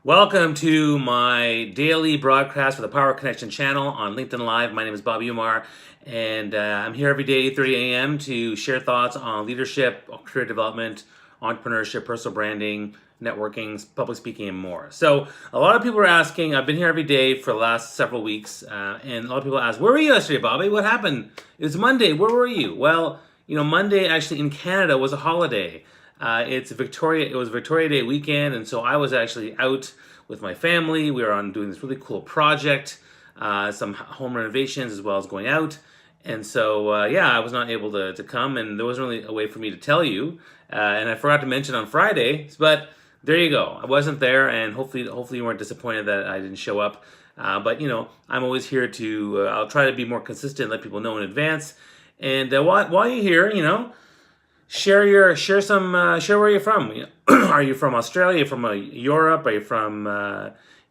Welcome to my daily broadcast for the Power Connection channel on LinkedIn Live. My name is Bobby Umar, and I'm here every day, 8:30 a.m. to share thoughts on leadership, career development, entrepreneurship, personal branding, networking, public speaking, and more. So, a lot of people are asking. I've been here every day for the last several weeks, and a lot of people ask, "Where were you yesterday, Bobby? What happened? It was Monday. Where were you?" Well, Monday actually in Canada was a holiday. It was Victoria Day weekend, and so I was actually out with my family. We were on doing this really cool project, some home renovations as well as going out. And so, I was not able to come, and there wasn't really a way for me to tell you. And I forgot to mention on Friday, but there you go. I wasn't there, and hopefully you weren't disappointed that I didn't show up. But I'm always here to. I'll try to be more consistent, let people know in advance. And while you're here, share where you're from. Are you from Australia? Are you from Europe? Are you from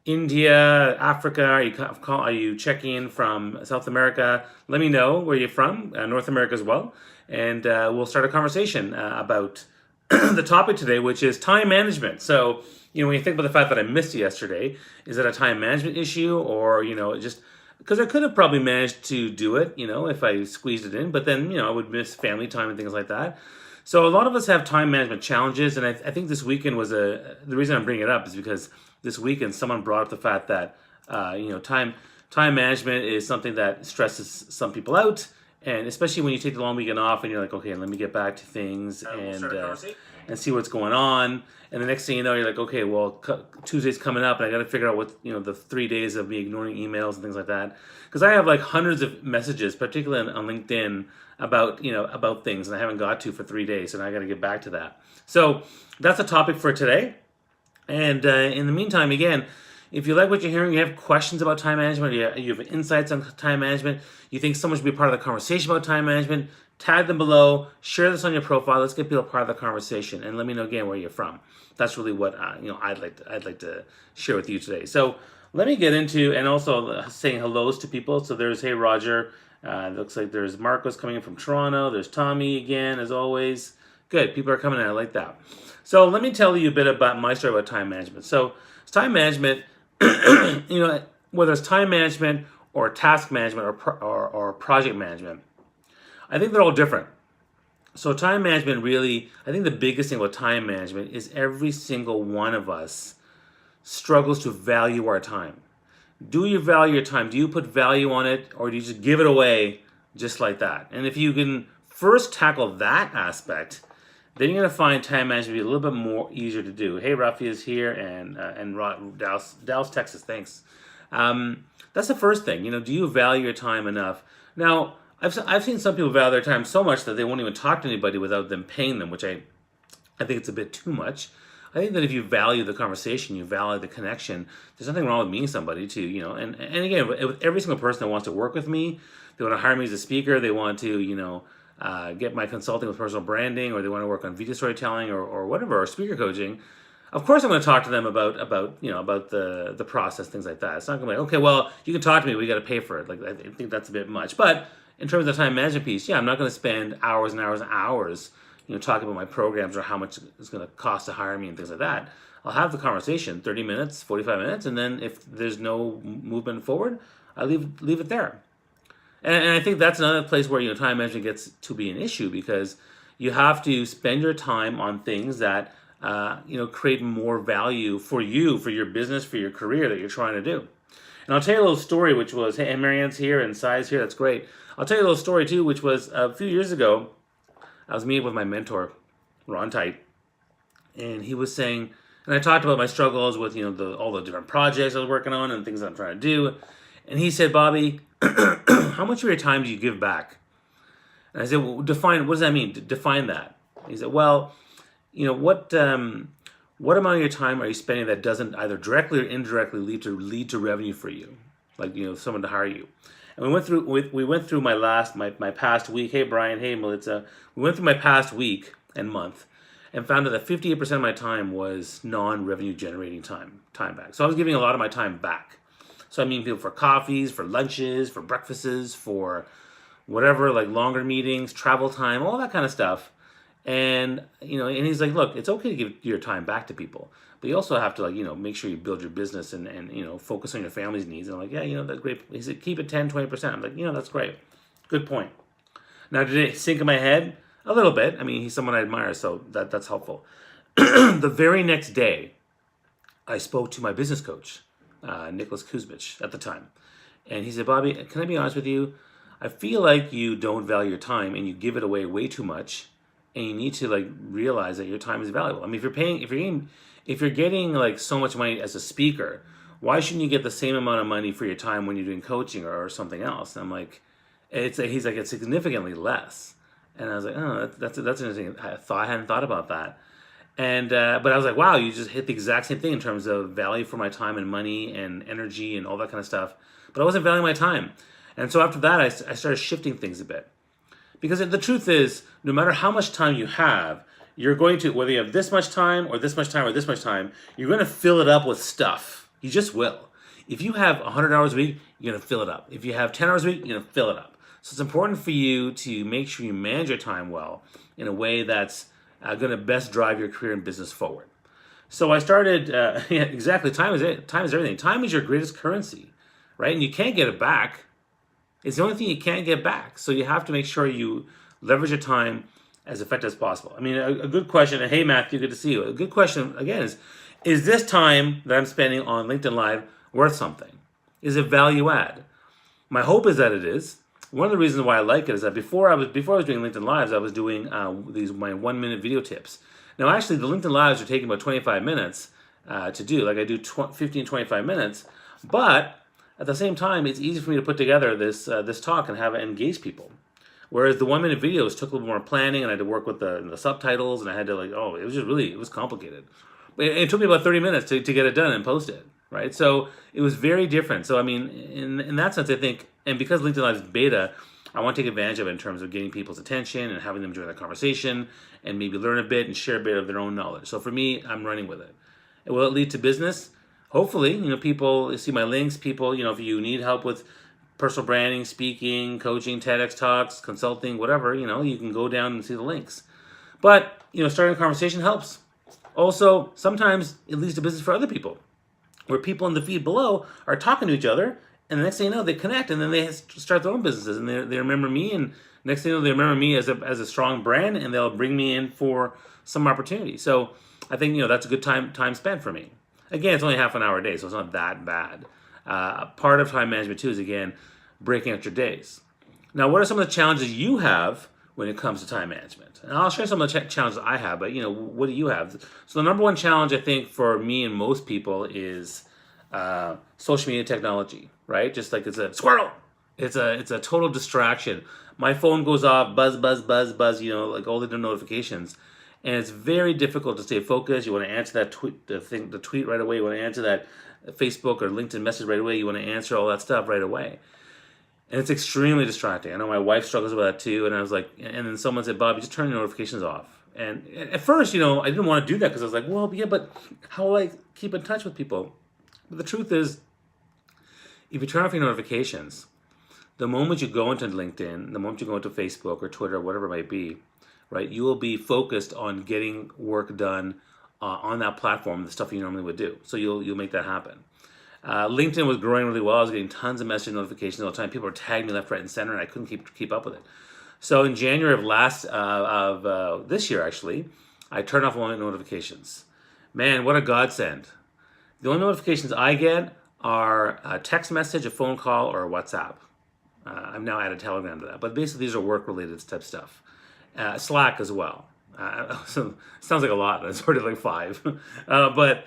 India, Africa? Are you checking in from South America? Let me know where you're from, North America as well, and we'll start a conversation about the topic today, which is time management. So, when you think about the fact that I missed you yesterday, is it a time management issue, or just because I could have probably managed to do it, if I squeezed it in, but then I would miss family time and things like that. So a lot of us have time management challenges, and I think this weekend was the reason I'm bringing it up is because this weekend someone brought up the fact that time management is something that stresses some people out, and especially when you take the long weekend off and you're like, okay, let me get back to things and see what's going on, and the next thing you know, you're like, okay, well, Tuesday's coming up, and I got to figure out what the 3 days of me ignoring emails and things like that, because I have like hundreds of messages, particularly on LinkedIn, about things, and I haven't got to for 3 days, and I got to get back to that. So that's a topic for today. And in the meantime, again, if you like what you're hearing, you have questions about time management, you have insights on time management, you think someone should be part of the conversation about time management, tag them below, share this on your profile. Let's get people part of the conversation, and let me know again where you're from. That's really what I'd like to share with you today. So let me get into, and also saying hellos to people. So there's Hey Roger. Looks like there's Marcos coming in from Toronto. There's Tommy again, as always. Good, people are coming in. I like that. So let me tell you a bit about my story about time management. So time management, whether it's time management or task management or project management, I think they're all different. So time management really, I think the biggest thing about time management is every single one of us struggles to value our time. Do you value your time? Do you put value on it, or do you just give it away just like that? And if you can first tackle that aspect, then you're going to find time management to be a little bit more easier to do. Hey, Rafi is here, and Dallas, Texas, thanks. That's the first thing. Do you value your time enough? Now, I've seen some people value their time so much that they won't even talk to anybody without them paying them, which I think it's a bit too much. I think that if you value the conversation, you value the connection, there's nothing wrong with meeting somebody too, and again, with every single person that wants to work with me, they want to hire me as a speaker, they want to, get my consulting with personal branding, or they want to work on video storytelling or whatever, or speaker coaching. Of course, I'm going to talk to them about the process, things like that. It's not going to be like, okay, well, you can talk to me, we got to pay for it. Like, I think that's a bit much. But in terms of the time management piece, I'm not going to spend hours and hours and hours talking about my programs or how much it's going to cost to hire me and things like that. I'll have the conversation, 30 minutes, 45 minutes, and then if there's no movement forward, I leave it there. And I think that's another place where time management gets to be an issue, because you have to spend your time on things that create more value for you, for your business, for your career that you're trying to do. And I'll tell you a little story, which was, hey, Marianne's here and Sai's here, that's great. I'll tell you a little story too, which was a few years ago, I was meeting with my mentor, Ron Tite, and he was saying, and I talked about my struggles with all the different projects I was working on and things that I'm trying to do, and he said, Bobby, how much of your time do you give back? And I said, well, what does that mean? Define that. He said, well, what amount of your time are you spending that doesn't either directly or indirectly lead to revenue for you, like someone to hire you? And we went through my past week. Hey Brian, hey Melissa. We went through my past week and month, and found out that 58% of my time was non-revenue generating time back. So I was giving a lot of my time back. So I mean, people for coffees, for lunches, for breakfasts, for whatever, like longer meetings, travel time, all that kind of stuff. And and he's like, look, it's okay to give your time back to people, but you also have to, like, make sure you build your business and focus on your family's needs. And I'm like, yeah, that's great. He said, keep it 10-20%. I'm like, that's great. Good point. Now, did it sink in my head? A little bit. I mean, he's someone I admire, so that's helpful. The very next day, I spoke to my business coach, Nicholas Kuzmich, at the time. And he said, Bobby, can I be honest with you? I feel like you don't value your time and you give it away way too much. And you need to, like, realize that your time is valuable. I mean, if you're getting like so much money as a speaker, why shouldn't you get the same amount of money for your time when you're doing coaching or something else? And I'm like, he's like, it's significantly less. And I was like, oh, that's interesting. I hadn't thought about that. And but I was like, wow, you just hit the exact same thing in terms of value for my time and money and energy and all that kind of stuff. But I wasn't valuing my time. And so after that, I started shifting things a bit. Because the truth is, no matter how much time you have, you're going to, whether you have this much time or this much time or this much time, you're going to fill it up with stuff. You just will. If you have 100 hours a week, you're going to fill it up. If you have 10 hours a week, you're going to fill it up. So it's important for you to make sure you manage your time well in a way that's going to best drive your career and business forward. So I started, yeah, exactly, time is everything. Time is your greatest currency, right? And you can't get it back. It's the only thing you can't get back. So you have to make sure you leverage your time as effective as possible. I mean, a good question, and hey, Matthew, good to see you. A good question, again, is this time that I'm spending on LinkedIn Live worth something? Is it value add? My hope is that it is. One of the reasons why I like it is that before I was doing LinkedIn Lives, I was doing my 1-minute video tips. Now, actually, the LinkedIn Lives are taking about 25 minutes to do. Like, I do 15, 25 minutes. But at the same time, it's easy for me to put together this talk and have it engage people. Whereas the 1-minute videos took a little more planning, and I had to work with the subtitles, and I had to, like, it was complicated. But it took me about 30 minutes to get it done and post it, right? So it was very different. So, I mean, in that sense, I think, and because LinkedIn Live is beta, I want to take advantage of it in terms of getting people's attention and having them join the conversation and maybe learn a bit and share a bit of their own knowledge. So for me, I'm running with it. And will it lead to business? Hopefully, people see my links. People, if you need help with personal branding, speaking, coaching, TEDx talks, consulting, whatever, you can go down and see the links. But, starting a conversation helps. Also, sometimes it leads to business for other people, where people in the feed below are talking to each other, and the next thing you know, they connect, and then they start their own businesses, and they remember me, and next thing you know, they remember me as a strong brand, and they'll bring me in for some opportunity. So I think, that's a good time spent for me. Again, it's only half an hour a day, so it's not that bad. Part of time management, too, is, again, breaking out your days. Now, what are some of the challenges you have when it comes to time management? And I'll share some of the challenges I have, but, what do you have? So the number one challenge, I think, for me and most people is social media technology, right? Just like it's a squirrel. It's a total distraction. My phone goes off, buzz, buzz, buzz, buzz, like all the notifications. And it's very difficult to stay focused. You want to answer that the tweet right away. You want to answer that Facebook or LinkedIn message right away. You want to answer all that stuff right away. And it's extremely distracting. I know my wife struggles with that too. And I was like, and then someone said, Bobby, just turn your notifications off. And at first, I didn't want to do that because I was like, well, yeah, but how will I keep in touch with people? But the truth is, if you turn off your notifications, the moment you go into LinkedIn, the moment you go into Facebook or Twitter or whatever it might be, right, you will be focused on getting work done on that platform, the stuff you normally would do. So you'll make that happen. LinkedIn was growing really well. I was getting tons of message notifications all the time. People were tagging me left, right, and center, and I couldn't keep up with it. So in January of this year, actually, I turned off all my notifications. Man, what a godsend. The only notifications I get are a text message, a phone call, or a WhatsApp. I've now added Telegram to that. But basically, these are work-related type stuff. Slack as well. So sounds like a lot. It's already like 5. But,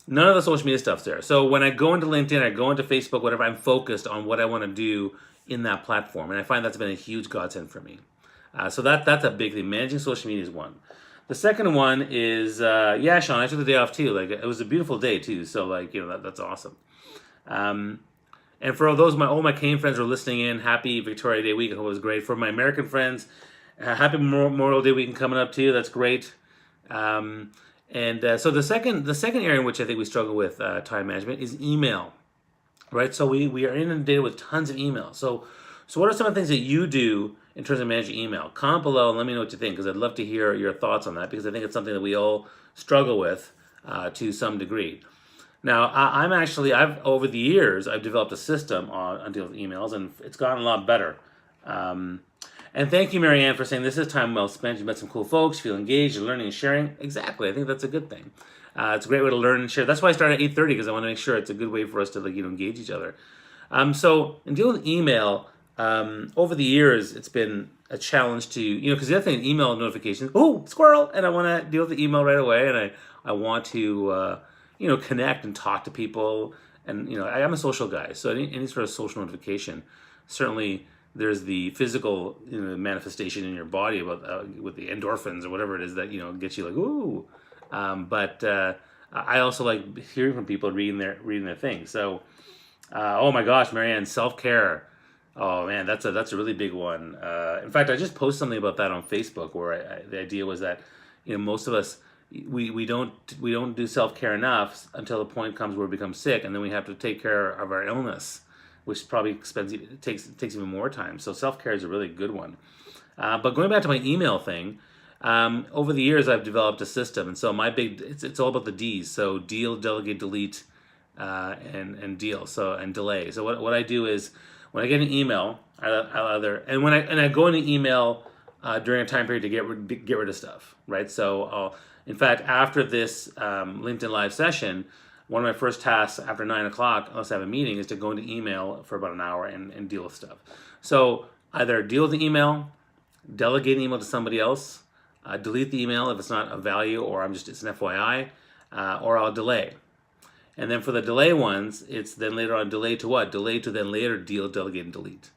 none of the social media stuff's there. So when I go into LinkedIn, I go into Facebook, whatever, I'm focused on what I want to do in that platform. And I find that's been a huge godsend for me. So that's a big thing. Managing social media is one. The second one is, Sean, I took the day off too. Like, it was a beautiful day too. So, like, that's awesome. And for all my Canadian friends who are listening in, happy Victoria Day week. I hope it was great. For my American friends, happy Memorial Day weekend coming up too. That's great. So the second area in which I think we struggle with time management is email, right? So we are inundated with tons of email. So what are some of the things that you do in terms of managing email? Comment below and let me know what you think, because I'd love to hear your thoughts on that, because I think it's something that we all struggle with to some degree. Now, I've over the years, I've developed a system on dealing with emails, and it's gotten a lot better. Um, and thank you, Marianne, for saying this is time well spent. You met some cool folks, feel engaged, you're learning and sharing. Exactly, I think that's a good thing. It's a great way to learn and share. That's why I started at 8:30 because I want to make sure it's a good way for us to engage each other. So in dealing with email, over the years, it's been a challenge to because the other thing, email notifications. Oh, squirrel! And I want to deal with the email right away, and I want to connect and talk to people, and I'm a social guy, so any sort of social notification, certainly there's the physical manifestation in your body about with the endorphins or whatever it is that gets you like ooh, but I also like hearing from people, reading their things. So oh my gosh, Marianne, self-care. Oh man, that's a really big one. In fact, I just posted something about that on Facebook where the idea was that most of us we don't do self-care enough until the point comes where we become sick, and then we have to take care of our illness, which probably takes even more time. So self-care is a really good one. But going back to my email thing, over the years I've developed a system, and so it's all about the D's. So deal, delegate, delete, and deal. So and delay. So what I do is when I get an email, I'll either when I go in an email during a time period to get rid of stuff, right? So in fact, after this LinkedIn Live session, one of my first tasks after 9 o'clock, unless I have a meeting, is to go into email for about an hour and deal with stuff. So either deal with the email, delegate an email to somebody else, delete the email if it's not of value or it's an FYI, or I'll delay. And then for the delay ones, it's then later on delay to what? Delay to then later deal, delegate, and delete.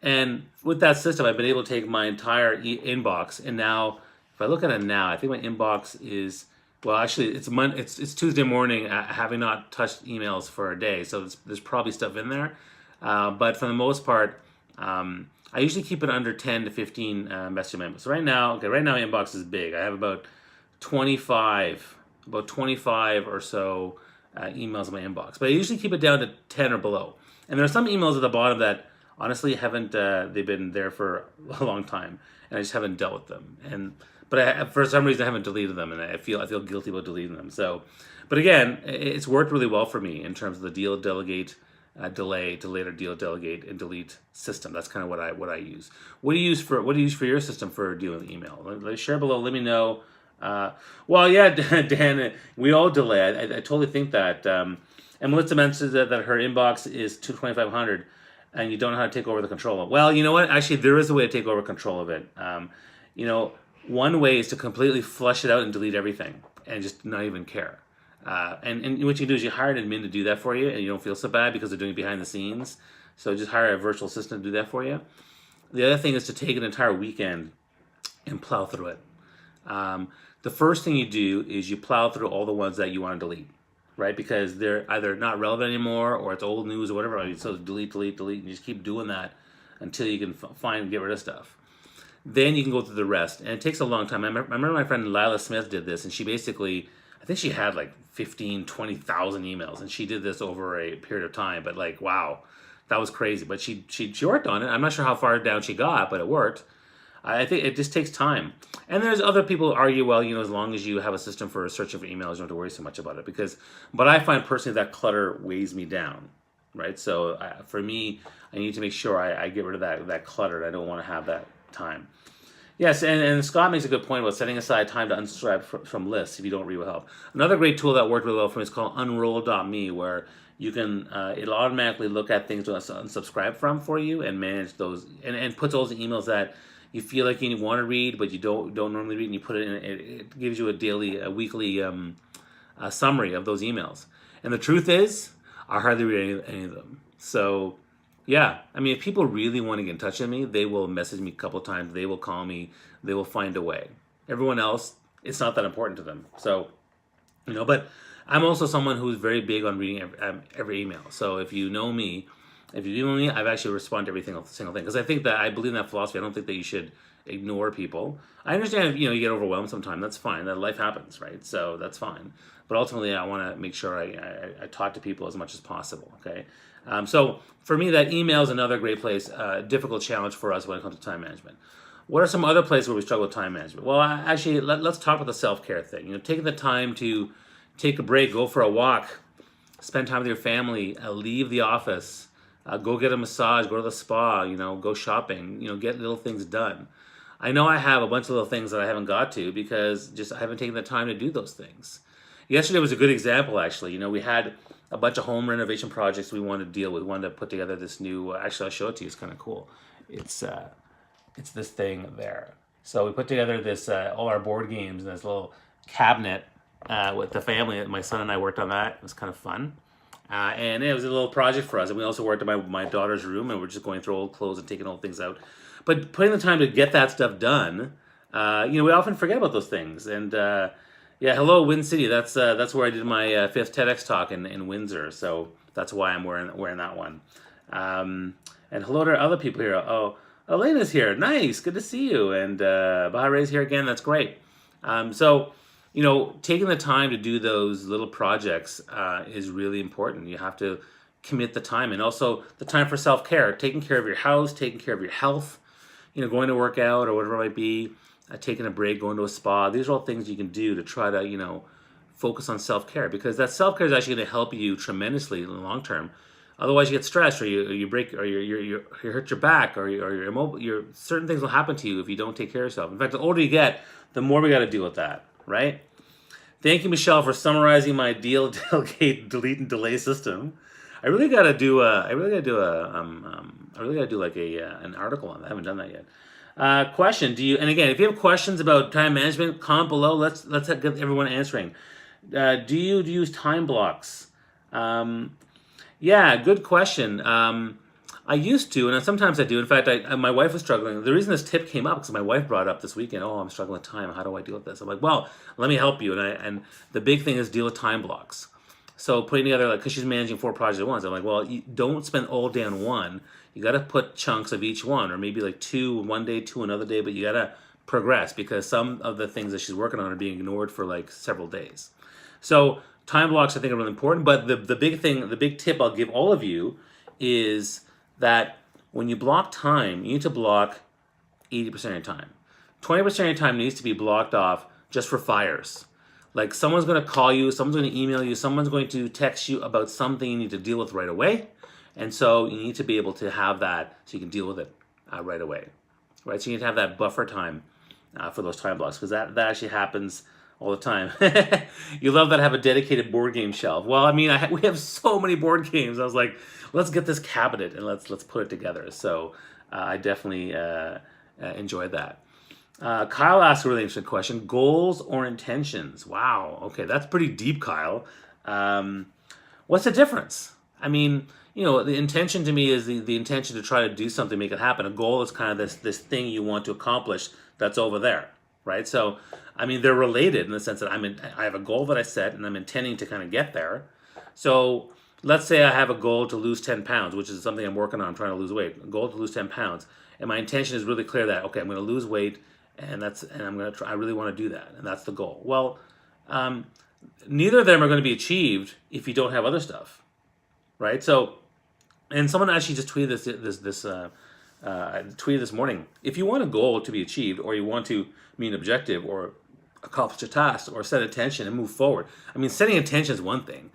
And with that system, I've been able to take my entire inbox, and now, if I look at it now, I think my inbox is, well, actually, it's Tuesday morning, having not touched emails for a day, so there's probably stuff in there. But for the most part, I usually keep it under 10 to 15 message members. So right now my inbox is big. I have about 25 or so emails in my inbox, but I usually keep it down to 10 or below. And there are some emails at the bottom that honestly haven't they've been there for a long time, and I just haven't dealt with them. But for some reason I haven't deleted them, and I feel guilty about deleting them. So, but again, it's worked really well for me in terms of the deal, delegate, delay to later deal, delegate, and delete system. That's kind of what I use. What do you use for your system for dealing with email? Share below. Let me know. Well, yeah, Dan, we all delay. I totally think that. And Melissa mentioned that her inbox is 2,500, and you don't know how to take over the control of it. Well, you know what? Actually, there is a way to take over control of it. One way is to completely flush it out and delete everything and just not even care. And what you do is you hire an admin to do that for you, and you don't feel so bad because they're doing it behind the scenes. So just hire a virtual assistant to do that for you. The other thing is to take an entire weekend and plow through it. The first thing you do is you plow through all the ones that you want to delete, right? Because they're either not relevant anymore or it's old news or whatever. So delete, and you just keep doing that until you can find and get rid of stuff. Then you can go through the rest, and it takes a long time. I remember my friend Lila Smith did this, and she basically, I think she had like 15, 20,000 emails, and she did this over a period of time. But like, wow, that was crazy. But she worked on it. I'm not sure how far down she got, but it worked. I think it just takes time. And there's other people who argue, well, as long as you have a system for searching for emails, you don't have to worry so much about it. But I find personally that clutter weighs me down, right? So for me, I need to make sure I get rid of that clutter. And I don't want to have that time. Yes, and Scott makes a good point about setting aside time to unsubscribe from lists if you don't read will help. Another great tool that worked really well for me is called Unroll.me, where you can it'll automatically look at things to unsubscribe from for you and manage those and puts all the emails that you feel like you want to read but you don't normally read, and you put it in. It gives you a weekly summary of those emails. And the truth is, I hardly read any of them. So yeah, I mean, if people really want to get in touch with me, they will message me a couple of times. They will call me. They will find a way. Everyone else, it's not that important to them. So, but I'm also someone who's very big on reading every email. So if you know me, I've actually responded to every single thing. Because I think that I believe in that philosophy. I don't think that you should ignore people. I understand if you get overwhelmed sometimes. That's fine. That life happens, right? So that's fine. But ultimately, I want to make sure I talk to people as much as possible. Okay. So for me, that email is another great place, difficult challenge for us when it comes to time management. What are some other places where we struggle with time management? Well, actually, let's talk about the self-care thing. Taking the time to take a break, go for a walk, spend time with your family, leave the office, go get a massage, go to the spa, go shopping, get little things done. I know I have a bunch of little things that I haven't got to because just I haven't taken the time to do those things. Yesterday was a good example, actually. We had a bunch of home renovation projects we wanted to deal with. We wanted to put together this new. Actually, I'll show it to you. It's kind of cool. It's this thing there. So we put together this all our board games in this little cabinet with the family. My son and I worked on that. It was kind of fun. And it was a little project for us. And we also worked in my daughter's room, and we're just going through old clothes and taking old things out. But putting the time to get that stuff done, we often forget about those things. And yeah, hello, Wind City. That's where I did my fifth TEDx talk in Windsor. So that's why I'm wearing that one. And hello to other people here. Oh, Elena's here. Nice. Good to see you. And Bahareh's here again. That's great. So, taking the time to do those little projects is really important. You have to commit the time, and also the time for self-care, taking care of your house, taking care of your health, going to work out or whatever it might be, taking a break, going to a spa. These are all things you can do to try to, focus on self-care, because that self-care is actually going to help you tremendously in the long term. Otherwise, you get stressed, or you break, or you hurt your back, or you're immobile. Certain things will happen to you if you don't take care of yourself. In fact, the older you get, the more we got to deal with that, right? Thank you, Michelle, for summarizing my delegate, delete, and delay system. I really got to do like an article on that. I haven't done that yet. Question: Do you? And again, if you have questions about time management, comment below. Let's get everyone answering. Do you use time blocks? Yeah, good question. I used to, and sometimes I do. In fact, my wife was struggling. The reason this tip came up because my wife brought it up this weekend. Oh, I'm struggling with time. How do I deal with this? I'm like, well, let me help you. And the big thing is deal with time blocks. So putting together, because she's managing 4 projects at once, I'm like, well, you don't spend all day on one. You got to put chunks of each one, or maybe like 2 one day, 2 another day. But you got to progress, because some of the things that she's working on are being ignored for like several days. So time blocks, I think, are really important. But the big tip I'll give all of you is that when you block time, you need to block 80% of your time. 20% of your time needs to be blocked off just for fires. Like someone's going to call you, someone's going to email you, someone's going to text you about something you need to deal with right away. And so you need to be able to have that so you can deal with it right away. Right? So you need to have that buffer time for those time blocks, because that actually happens all the time. You love that I have a dedicated board game shelf. Well, I mean, we have so many board games. I was like, let's get this cabinet and let's put it together. So I definitely enjoyed that. Kyle asked a really interesting question: goals or intentions? Wow. Okay, that's pretty deep, Kyle. What's the difference? I mean, the intention to me is the intention to try to do something, make it happen. A goal is kind of this thing you want to accomplish that's over there, right? So, I mean, they're related in the sense that I have a goal that I set, and I'm intending to kind of get there. So let's say I have a goal to lose 10 pounds, which is something I'm working on. I'm trying to lose weight. A goal to lose 10 pounds. And my intention is really clear that, okay, I'm going to lose weight, and I'm going to try, I really want to do that. And that's the goal. Well, neither of them are going to be achieved if you don't have other stuff, right? So, and someone actually just tweeted tweeted this morning. If you want a goal to be achieved, or you want to meet an objective, or accomplish a task, or set intention and move forward. I mean, setting intention is one thing.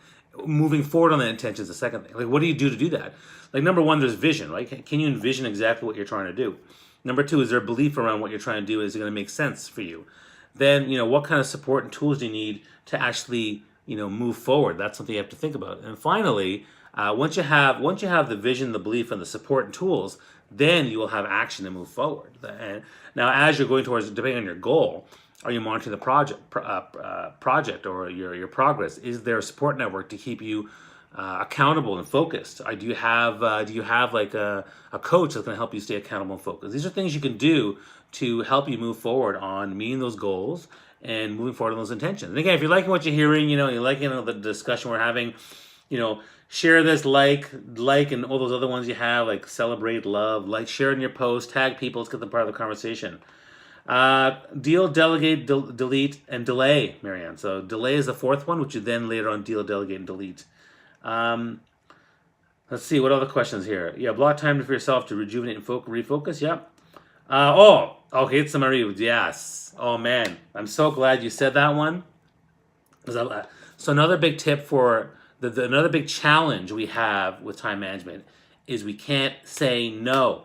Moving forward on that intention is the second thing. Like, what do you do to do that? Like, number one, there's vision, right? Can you envision exactly what you're trying to do? Number two, is there a belief around what you're trying to do? Is it going to make sense for you? Then, what kind of support and tools do you need to actually, move forward? That's something you have to think about. And finally, once you have the vision, the belief, and the support and tools, then you will have action to move forward. And now, as you're going towards, depending on your goal, are you monitoring the project or your progress? Is there a support network to keep you accountable and focused? Do you have like a coach that's going to help you stay accountable and focused? These are things you can do to help you move forward on meeting those goals and moving forward on those intentions. And again, if you're liking what you're hearing, you're liking the discussion we're having, share this, like, and all those other ones you have, like celebrate, love, share in your post, tag people. Let's get them part of the conversation. Deal, delegate, delete, and delay, Marianne. So delay is the fourth one, which you then later on deal, delegate, and delete. Let's see, what other questions here? Yeah, block time for yourself to rejuvenate and refocus. Yep. Okay, it's Marie. Yes. Oh man, I'm so glad you said that one. Because So another big tip for another big challenge we have with time management is we can't say no,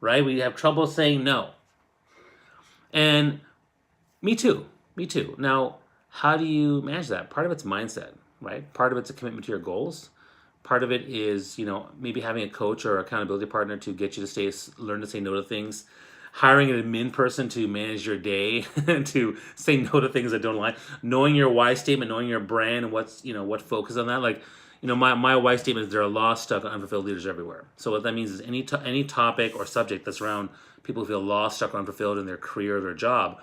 right? We have trouble saying no. And me too. Me too. Now, how do you manage that? Part of it's mindset, right? Part of it's a commitment to your goals. Part of it is, maybe having a coach or accountability partner to get you to learn to say no to things. Hiring an admin person to manage your day, to say no to things that don't align. Knowing your why statement, knowing your brand, and what focus on that. Like, my why statement is there are lost, stuck, and unfulfilled leaders everywhere. So what that means is any topic or subject that's around people who feel lost, stuck, or unfulfilled in their career or their job,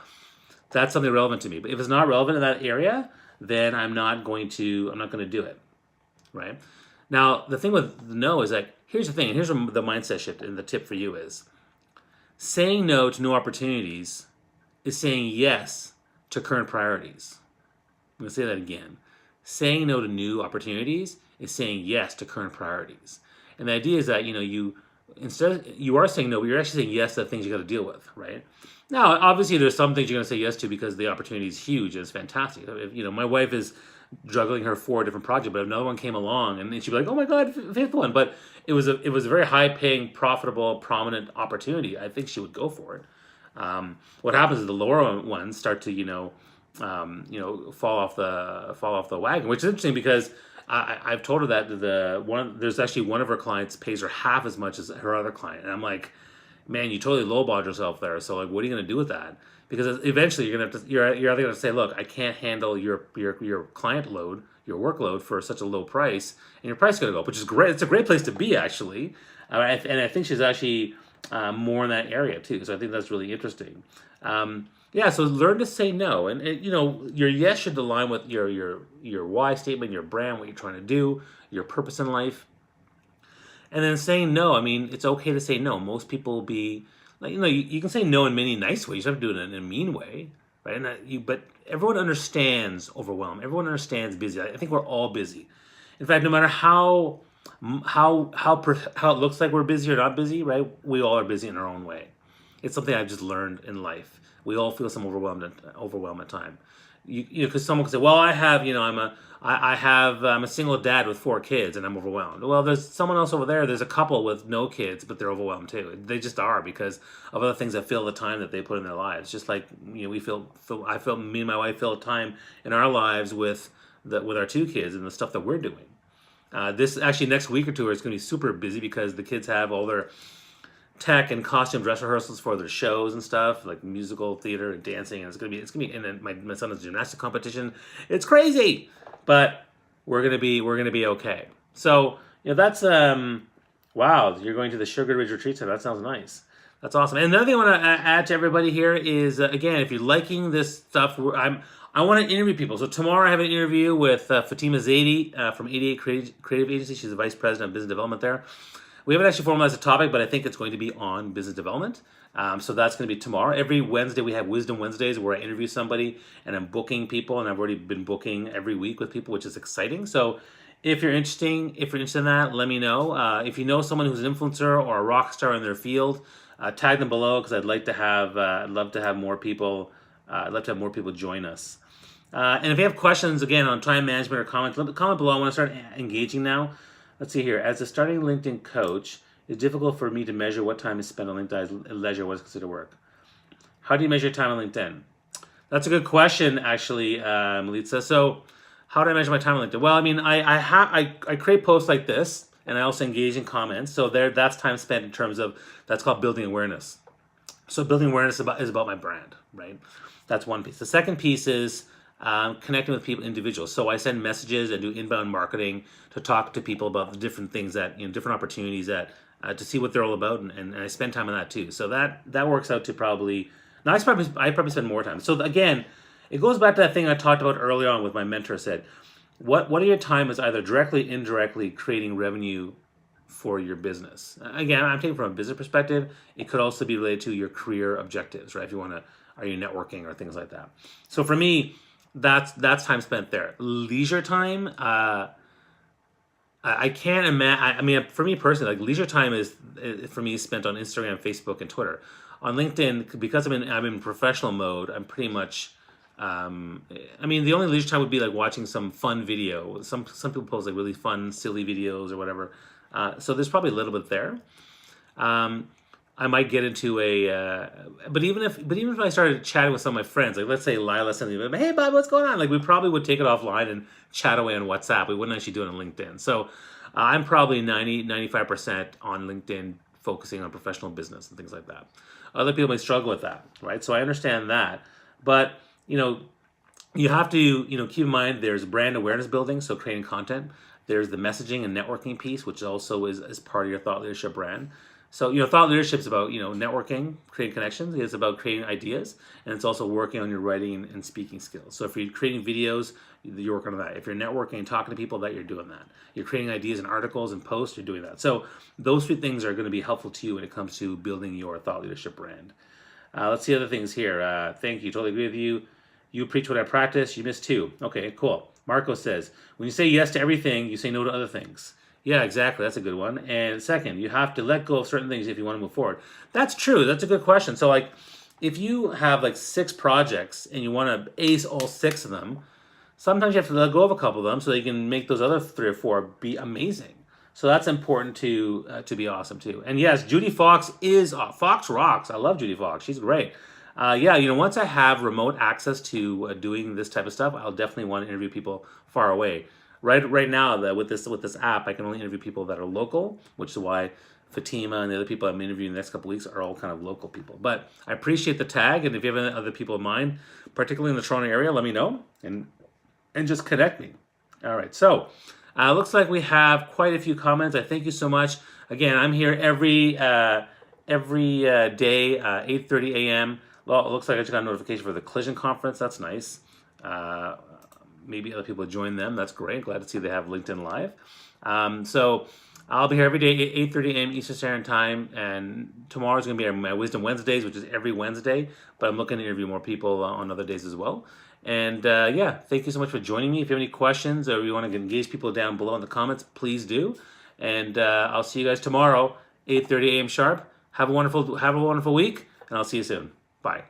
that's something relevant to me. But if it's not relevant in that area, then I'm not going to do it, right? Now, the thing with no is like, here's the thing, and here's the mindset shift, and the tip for you is, saying no to new opportunities is saying yes to current priorities. I'm going to say that again. Saying no to new opportunities is saying yes to current priorities. And the idea is that, you are saying no, but you're actually saying yes to the things you got to deal with, right? Now, obviously, there's some things you're going to say yes to because the opportunity is huge and it's fantastic. If, my wife is juggling her 4 different projects, but if another one came along, and then she'd be like, "Oh my God, fifth one!" But it was a very high paying, profitable, prominent opportunity. I think she would go for it. What happens is the lower ones start to fall off the wagon, which is interesting because I've told her that there's actually one of her clients pays her half as much as her other client, and I'm like, man, you totally lowballed yourself there. So like, what are you going to do with that? Because eventually you're either going to say, look, I can't handle your client load, your workload for such a low price, and your price is going to go up, which is great. It's a great place to be, actually. And I think she's actually more in that area too. So I think that's really interesting. So learn to say no, and your yes should align with your why statement, your brand, what you're trying to do, your purpose in life. And then saying no, I mean, it's okay to say no. Most people will be, like, you can say no in many nice ways. You don't have to do it in a mean way, right? But everyone understands overwhelm. Everyone understands busy. I think we're all busy. In fact, no matter how it looks like we're busy or not busy, right? We all are busy in our own way. It's something I've just learned in life. We all feel some overwhelm at time. Because someone can say, well, I'm a single dad with 4 kids and I'm overwhelmed. Well, there's someone else over there. There's a couple with no kids, but they're overwhelmed too. They just are because of other things that fill the time that they put in their lives. Just like me and my wife fill time in our lives with our 2 kids and the stuff that we're doing. This actually next week or 2 is going to be super busy because the kids have all their tech and costume dress rehearsals for their shows and stuff, like musical theater and dancing, and it's gonna be and then my son has a gymnastic competition. It's crazy, but we're gonna be okay. So that's wow, you're going to the Sugar Ridge Retreat Center. That sounds nice. That's awesome. And another thing I want to add to everybody here is again, if you're liking this stuff, I want to interview people. So tomorrow I have an interview with Fatima Zaidi from 88 Creative Agency. She's the Vice President of Business Development there. We haven't actually formalized a topic, but I think it's going to be on business development. So that's going to be tomorrow. Every Wednesday we have Wisdom Wednesdays where I interview somebody and I'm booking people, and I've already been booking every week with people, which is exciting. So if you're interested in that, let me know. If you know someone who's an influencer or a rock star in their field, tag them below because I'd love to have more people. I'd love to have more people join us. And if you have questions again on time management or comment below. I want to start engaging now. Let's see here. As a starting LinkedIn coach, it's difficult for me to measure what time is spent on LinkedIn as leisure, what is considered work. How do you measure time on LinkedIn? That's a good question, actually, Melitza. So, how do I measure my time on LinkedIn? Well, I mean, I create posts like this, and I also engage in comments. So that's time spent in terms of, that's called building awareness. So building awareness is about my brand, right? That's one piece. The second piece is connecting with people, individuals. So I send messages and do inbound marketing to talk to people about the different things that, different opportunities that, to see what they're all about, and I spend time on that too. So that works out to probably, now I probably spend more time. So again, it goes back to that thing I talked about early on with my mentor said, what of your time is either directly, indirectly creating revenue for your business? Again, I'm taking from a business perspective. It could also be related to your career objectives, right? If you are you networking or things like that. So for me, that's time spent there. Leisure time, I can't imagine. I mean, for me personally, like leisure time is for me spent on Instagram, Facebook, and Twitter. On LinkedIn, because I'm in professional mode, I'm pretty much I mean, the only leisure time would be like watching some fun video. Some people post like really fun, silly videos or whatever. So there's probably a little bit there. Um, I might get into but even if I started chatting with some of my friends, like let's say Lila sent me, hey Bob, what's going on? Like we probably would take it offline and chat away on WhatsApp. We wouldn't actually do it on LinkedIn. So I'm probably 95% on LinkedIn, focusing on professional business and things like that. Other people may struggle with that, right? So I understand that, but you know, you have to keep in mind there's brand awareness building, so creating content. There's the messaging and networking piece, which also is part of your thought leadership brand. So thought leadership is about networking, creating connections. It's about creating ideas, and it's also working on your writing and speaking skills. So if you're creating videos, you're working on that. If you're networking and talking to people, that you're doing that. You're creating ideas and articles and posts, you're doing that. So those three things are going to be helpful to you when it comes to building your thought leadership brand. Let's see other things here. Thank you. Totally agree with you. You preach what I practice. You miss two. Okay, cool. Marco says, when you say yes to everything, you say no to other things. Yeah, exactly. That's a good one. And second, you have to let go of certain things if you want to move forward. That's true. That's a good question. So, like, if you have like 6 projects and you want to ace all 6 of them, sometimes you have to let go of a couple of them so that you can make those other 3 or 4 be amazing. So that's important to be awesome too. And yes, Judy Fox is Fox rocks. I love Judy Fox. She's great. Yeah, once I have remote access to doing this type of stuff, I'll definitely want to interview people far away. Right now, with this app, I can only interview people that are local, which is why Fatima and the other people I'm interviewing the next couple of weeks are all kind of local people. But I appreciate the tag, and if you have any other people in mind, particularly in the Toronto area, let me know and just connect me. All right, so looks like we have quite a few comments. I thank you so much. Again, I'm here every day, 8:30 a.m. Well, it looks like I just got a notification for the Collision Conference. That's nice. Maybe other people join them. That's great. Glad to see they have LinkedIn Live. So I'll be here every day, 8:30 a.m. Eastern Standard Time. And tomorrow's going to be my Wisdom Wednesdays, which is every Wednesday. But I'm looking to interview more people on other days as well. And yeah, thank you so much for joining me. If you have any questions or you want to engage people down below in the comments, please do. And I'll see you guys tomorrow, 8:30 a.m. sharp. Have a wonderful week, and I'll see you soon. Bye.